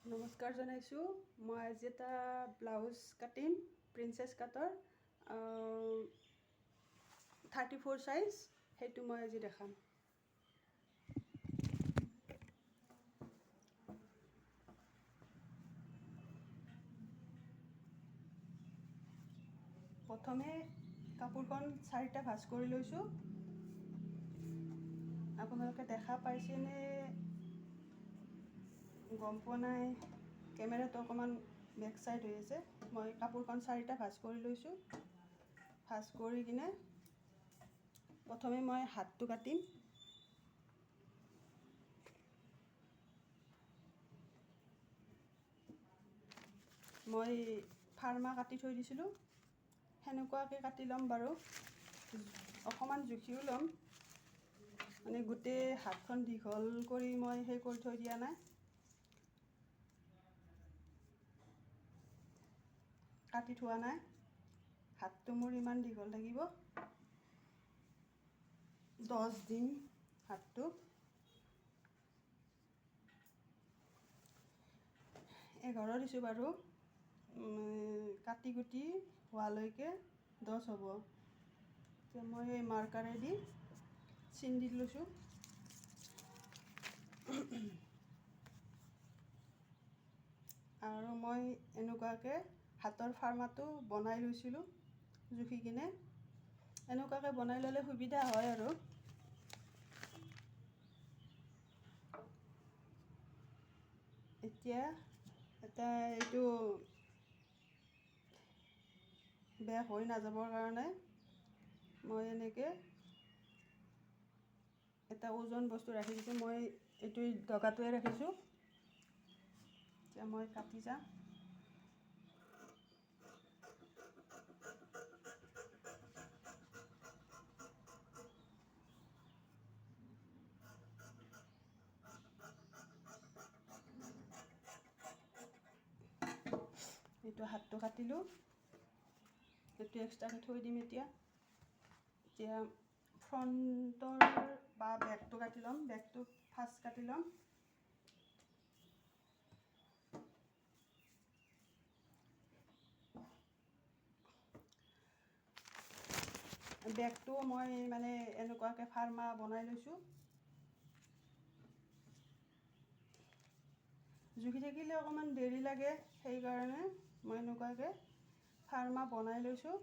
নমস্কাৰ জনাইছোঁ। মই আজি এটা ব্লাউজ কাটিম, প্ৰিন্সেছ কাটৰ 34 চাইজ, সেইটো মই আজি দেখাম। প্ৰথমে কাপোৰখন 4টা ভাঁজ কৰি লৈছোঁ। আপোনালোকে দেখা পাইছেনে গম পোৱা নাই, কেমেৰাটো অকণমান বেক চাইড হৈ আছে। মই কাপোৰখন 4টা ভাঁজ কৰি লৈছোঁ। ভাঁজ কৰি কিনে প্ৰথমে মই হাতটো কাটিম। মই ফাৰ্মা কাটি থৈ দিছিলোঁ, সেনেকুৱাকৈ কাটি ল'ম বাৰু। অকণমান জুখিও ল'ম, মানে গোটেই হাতখন দীঘল কৰি মই সেই কৰি থৈ দিয়া নাই। কাটি থোৱা নাই। হাতটো মোৰ ইমান দীঘল লাগিব, 10 দিন হাতটো। এঘাৰ দিছোঁ বাৰু, কাটি কুটি হোৱালৈকে 10 হ'ব। এতিয়া মই এই মাৰ্কাৰেদি চিন দি লৈছোঁ। আৰু মই এনেকুৱাকৈ হাতৰ ফাৰ্মাটো বনাই লৈছিলোঁ জুখি কিনে। এনেকুৱাকৈ বনাই ল'লে সুবিধা হয় আৰু। এতিয়া এইটো বেয়া হৈ নাযাবৰ কাৰণে মই এনেকৈ এটা ওজন বস্তু ৰাখি দিছোঁ। মই এইটো দগাটোৱে ৰাখিছোঁ। এতিয়া মই কাটি যাম। এইটো হাতটো কাটিলোঁ, এইটো এক্সট্ৰাকৈ থৈ দিম। এতিয়া ফ্ৰণ্টৰ বা বেকটো কাটি ল'ম। বেকটো ফাৰ্ষ্ট কাটি ল'ম। বেকটো মই মানে এনেকুৱাকৈ ফাৰ্মা বনাই লৈছোঁ। জুখি থাকিলে অকণমান দেৰি লাগে, সেইকাৰণে মই এনেকুৱাকৈ ফাৰ্মা বনাই লৈছোঁ।